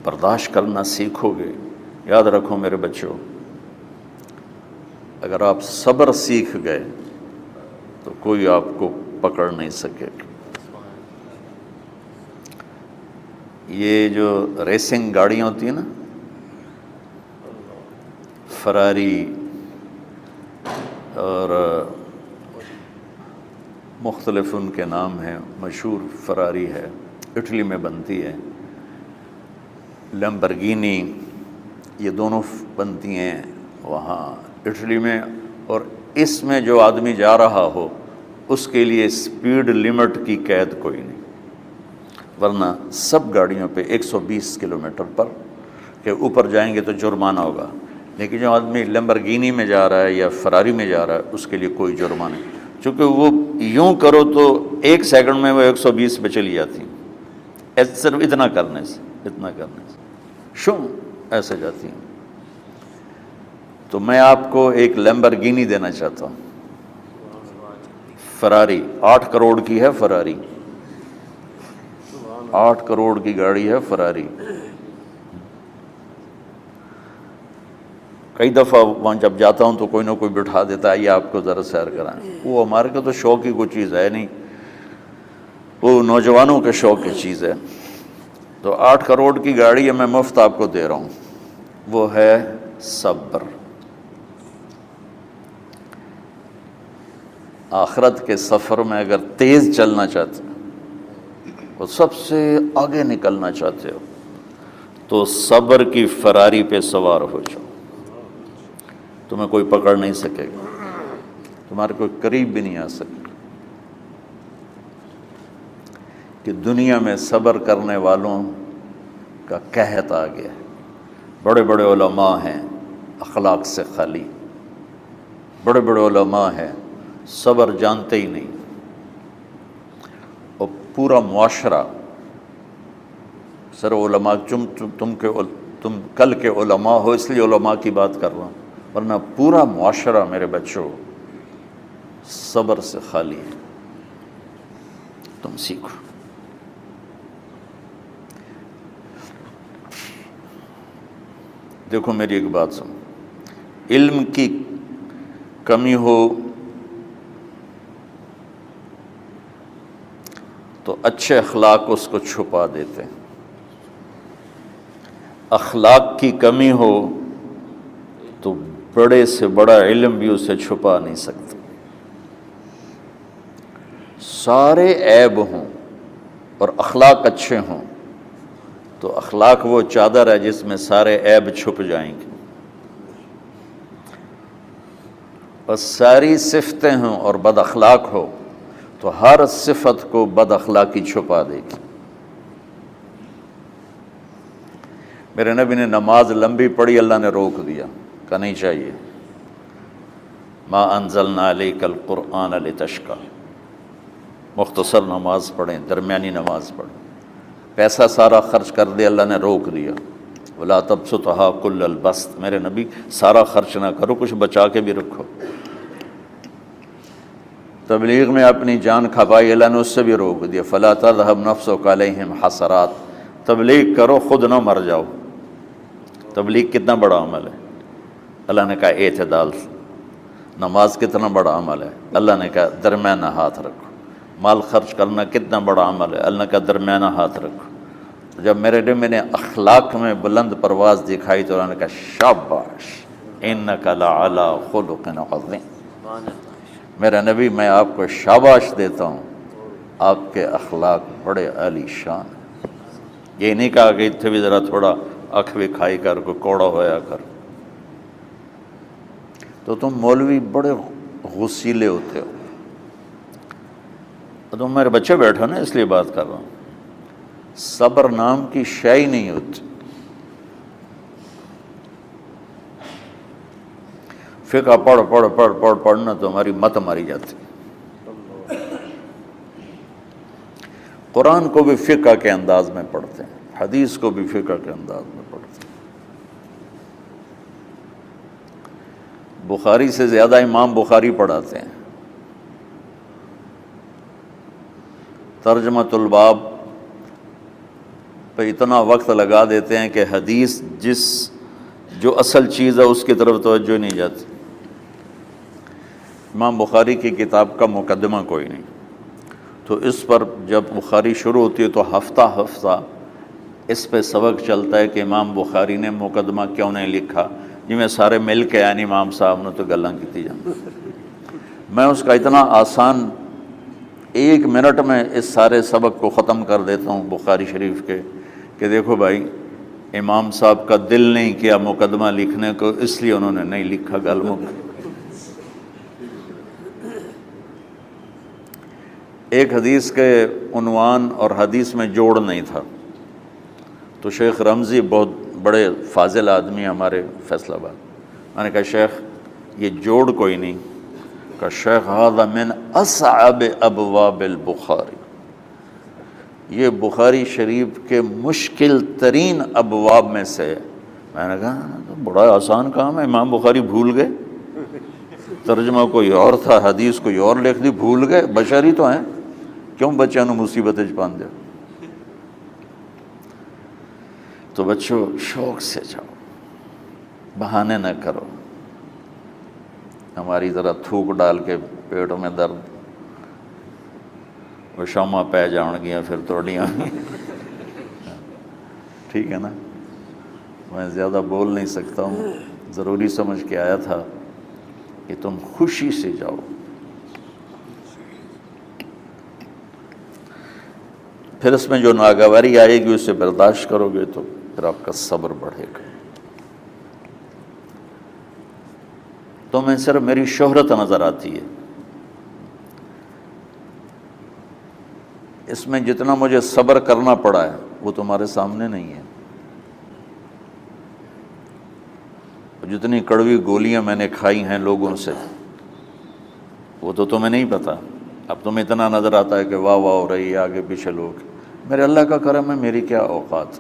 برداشت کرنا سیکھو گے. یاد رکھو میرے بچوں، اگر آپ صبر سیکھ گئے تو کوئی آپ کو پکڑ نہیں سکے. یہ جو ریسنگ گاڑیاں ہوتی ہیں نا، فراری اور مختلف ان کے نام ہیں، مشہور فراری ہے، اٹلی میں بنتی ہے. لیمبرگینی، یہ دونوں بنتی ہیں وہاں اٹلی میں. اور اس میں جو آدمی جا رہا ہو اس کے لیے سپیڈ لمٹ کی قید کوئی نہیں، ورنہ سب گاڑیوں پہ 120 کلومیٹر پر کہ اوپر جائیں گے تو جرمانہ ہوگا. لیکن جو آدمی لیمبرگینی میں جا رہا ہے یا فراری میں جا رہا ہے اس کے لیے کوئی جرمانہ نہیں، چونکہ وہ یوں کرو تو 1 سیکنڈ میں وہ 120 پہ چلی جاتی ہیں، صرف اتنا کرنے سے شو ایسے جاتی ہیں. تو میں آپ کو ایک لیمبرگینی دینا چاہتا ہوں، فراری 8 کروڑ کی ہے. فراری 8 کروڑ کی گاڑی ہے فراری. کئی دفعہ وہاں جب جاتا ہوں تو کوئی نہ کوئی بٹھا دیتا ہے، یہ آپ کو ذرا سیر کرائیں. وہ ہمارے کو تو شوق کی کوئی چیز ہے نہیں، وہ نوجوانوں کے شوق کی چیز ہے. تو 8 کروڑ کی گاڑی ہے، میں مفت آپ کو دے رہا ہوں، وہ ہے صبر. آخرت کے سفر میں اگر تیز چلنا چاہتے اور سب سے آگے نکلنا چاہتے ہو تو صبر کی فراری پہ سوار ہو جاؤ. تمہیں کوئی پکڑ نہیں سکے گا، تمہارے کوئی قریب بھی نہیں آ سکے. کہ دنیا میں صبر کرنے والوں کا قحط آ گیا ہے. بڑے بڑے علماء ہیں اخلاق سے خالی، بڑے بڑے علماء ہیں صبر جانتے ہی نہیں. اور پورا معاشرہ سر علماء، تم کل کے علماء ہو اس لیے علماء کی بات کر رہا ہوں، ورنہ پورا معاشرہ میرے بچوں صبر سے خالی ہے. تم سیکھو. دیکھو میری ایک بات سنو، علم کی کمی ہو تو اچھے اخلاق اس کو چھپا دیتے ہیں، اخلاق کی کمی ہو تو بڑے سے بڑا علم بھی اسے چھپا نہیں سکتا. سارے عیب ہوں اور اخلاق اچھے ہوں تو اخلاق وہ چادر ہے جس میں سارے عیب چھپ جائیں گے. اور ساری صفتیں ہوں اور بد اخلاق ہو تو ہر صفت کو بد اخلاقی چھپا دے گی. میرے نبی نے نماز لمبی پڑھی، اللہ نے روک دیا، کہا نہیں چاہیے. ما انزلنا علیک القرآن لتشقی، مختصر نماز پڑھیں، درمیانی نماز پڑھیں. پیسہ سارا خرچ کر دے، اللہ نے روک دیا. ولا تبسطھا کل البسط، میرے نبی سارا خرچ نہ کرو، کچھ بچا کے بھی رکھو. تبلیغ میں اپنی جان کھپائی، اللہ نے اس سے بھی روک دیا. فلا تذهب نفسک علیہم حسرات، تبلیغ کرو خود نہ مر جاؤ. تبلیغ کتنا بڑا عمل ہے، اللہ نے کہا اعتدال سے. نماز کتنا بڑا عمل ہے، اللہ نے کہا درمیانہ ہاتھ رکھو. مال خرچ کرنا کتنا بڑا عمل ہے، اللہ نے کہا درمیانہ ہاتھ رکھو. جب میرے دل میں نے اخلاق میں بلند پرواز دکھائی تو اللہ نے کہا شاباش انک لعلی خلق عظیم. میرا نبی میں آپ کو شاباش دیتا ہوں، آپ کے اخلاق بڑے عالی شان. یہ نہیں کہا کہ اتنے بھی ذرا تھوڑا اکھ بھی کھائی کر کو کوڑا ہویا کر. تو تم مولوی بڑے غسیلے ہوتے ہو. تم میرے بچے بیٹھو نا اس لیے بات کر رہا ہوں. صبر نام کی شے ہی نہیں ہوتی. فقہ پڑھنا تو ہماری مت ماری جاتی. قرآن کو بھی فقہ کے انداز میں پڑھتے ہیں، حدیث کو بھی فقہ کے انداز میں پڑھتے ہیں. بخاری سے زیادہ امام بخاری پڑھاتے ہیں. ترجمۃ الباب پہ اتنا وقت لگا دیتے ہیں کہ حدیث جو اصل چیز ہے اس کی طرف توجہ نہیں جاتی۔ امام بخاری کی کتاب کا مقدمہ کوئی نہیں، تو اس پر جب بخاری شروع ہوتی ہے تو ہفتہ ہفتہ اس پہ سبق چلتا ہے کہ امام بخاری نے مقدمہ کیوں نہیں لکھا، جی میں سارے مل کے یعنی امام صاحب نے تو گلاں کی جان۔ میں اس کا اتنا آسان 1 منٹ میں اس سارے سبق کو ختم کر دیتا ہوں بخاری شریف کے، کہ دیکھو بھائی امام صاحب کا دل نہیں کیا مقدمہ لکھنے کو، اس لیے انہوں نے نہیں لکھا۔ گلموں ایک حدیث کے عنوان اور حدیث میں جوڑ نہیں تھا، تو شیخ رمزی بہت بڑے فاضل آدمی ہمارے فیصل آباد، میں نے کہا شیخ یہ جوڑ کوئی نہیں، کہا شیخ ھذا من اصعب ابواب البخاری، یہ بخاری شریف کے مشکل ترین ابواب میں سے۔ میں نے کہا تو بڑا آسان کام ہے، امام بخاری بھول گئے، ترجمہ کوئی اور تھا، حدیث کوئی اور لکھ دی، بھول گئے، بشر ہی تو ہیں، کیوں بچوں نے مصیبت پان دیا۔ تو بچوں شوق سے جاؤ، بہانے نہ کرو، ہماری ذرا تھوک ڈال کے پیٹوں میں درد، وہ شامہ پہ جاؤں گیا پھر توڑیاں، ٹھیک ہے نا۔ میں زیادہ بول نہیں سکتا ہوں، ضروری سمجھ کے آیا تھا کہ تم خوشی سے جاؤ۔ پھر اس میں جو ناگواری آئے گی اسے برداشت کرو گے تو پھر آپ کا صبر بڑھے گا۔ تو میں صرف میری شہرت نظر آتی ہے، اس میں جتنا مجھے صبر کرنا پڑا ہے وہ تمہارے سامنے نہیں ہے، جتنی کڑوی گولیاں میں نے کھائی ہیں لوگوں سے وہ تو تمہیں نہیں پتا۔ اب تمہیں اتنا نظر آتا ہے کہ واہ واہ ہو رہی ہے آگے پیچھے لوگ، میرے اللہ کا کرم ہے، میری کیا اوقات،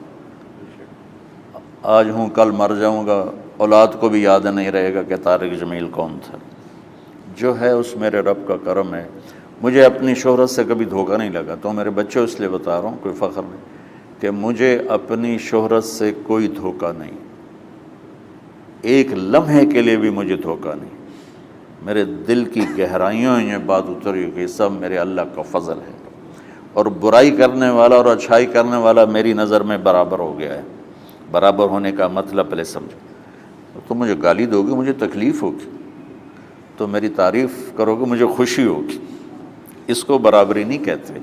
آج ہوں کل مر جاؤں گا، اولاد کو بھی یاد نہیں رہے گا کہ طارق جمیل کون تھا۔ جو ہے اس میرے رب کا کرم ہے، مجھے اپنی شہرت سے کبھی دھوکہ نہیں لگا۔ تو میرے بچوں اس لیے بتا رہا ہوں، کوئی فخر نہیں، کہ مجھے اپنی شہرت سے کوئی دھوکہ نہیں، ایک لمحے کے لیے بھی مجھے دھوکہ نہیں۔ میرے دل کی گہرائیوں یہ بات اتری کہ سب میرے اللہ کا فضل ہے، اور برائی کرنے والا اور اچھائی کرنے والا میری نظر میں برابر ہو گیا ہے۔ برابر ہونے کا مطلب پہلے سمجھو، تو مجھے گالی دو گے مجھے تکلیف ہوگی، تو میری تعریف کرو گے مجھے خوشی ہوگی، اس کو برابری نہیں کہتے،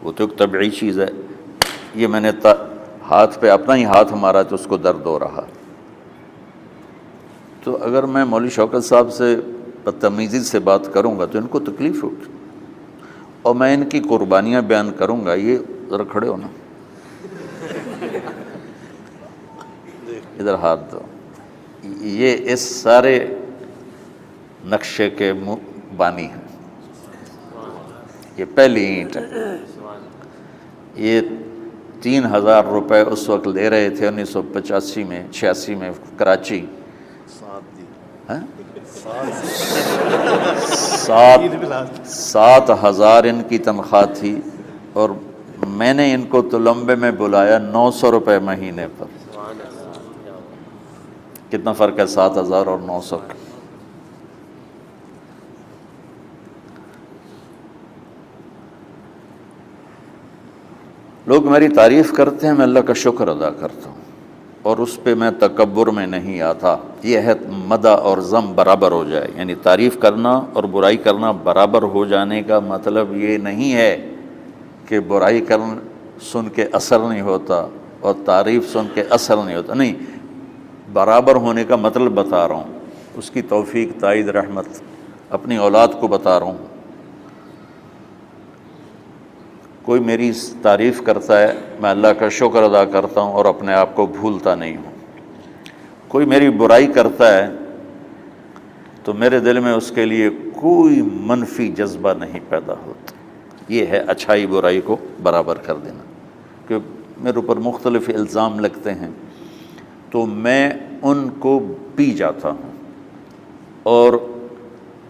وہ تو ایک طبعی چیز ہے۔ یہ میں نے ہاتھ پہ اپنا ہی ہاتھ مارا تو اس کو درد ہو رہا۔ تو اگر میں مولوی شوکت صاحب سے بدتمیزی سے بات کروں گا تو ان کو تکلیف ہوگی، اور میں ان کی قربانیاں بیان کروں گا۔ یہ ذرا کھڑے ہونا، ادھر ہاتھ دو، یہ اس سارے نقشے کے بانی ہیں، یہ پہلی اینٹ ہے۔ یہ 3000 روپے اس وقت لے رہے تھے 1985 میں 86 میں کراچی، 7,000 ان کی تنخواہ تھی، اور میں نے ان کو تلمبے میں بلایا 900 روپے مہینے پر۔ کتنا فرق ہے 7,000 اور 900 کا؟ لوگ میری تعریف کرتے ہیں، میں اللہ کا شکر ادا کرتا ہوں، اور اس پہ میں تکبر میں نہیں آتا۔ یہ ہے مدح اور ذم برابر ہو جائے، یعنی تعریف کرنا اور برائی کرنا برابر ہو جانے کا مطلب یہ نہیں ہے کہ برائی سن کے اثر نہیں ہوتا اور تعریف سن کے اثر نہیں ہوتا، نہیں، برابر ہونے کا مطلب بتا رہا ہوں، اس کی توفیق تائید رحمت اپنی اولاد کو بتا رہا ہوں۔ کوئی میری تعریف کرتا ہے میں اللہ کا شکر ادا کرتا ہوں اور اپنے آپ کو بھولتا نہیں ہوں، کوئی میری برائی کرتا ہے تو میرے دل میں اس کے لیے کوئی منفی جذبہ نہیں پیدا ہوتا۔ یہ ہے اچھائی برائی کو برابر کر دینا۔ کہ میرے اوپر مختلف الزام لگتے ہیں تو میں ان کو پی جاتا ہوں، اور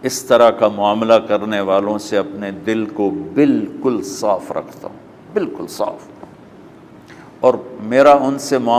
اس طرح کا معاملہ کرنے والوں سے اپنے دل کو بالکل صاف رکھتا ہوں، بالکل صاف، اور میرا ان سے معاملہ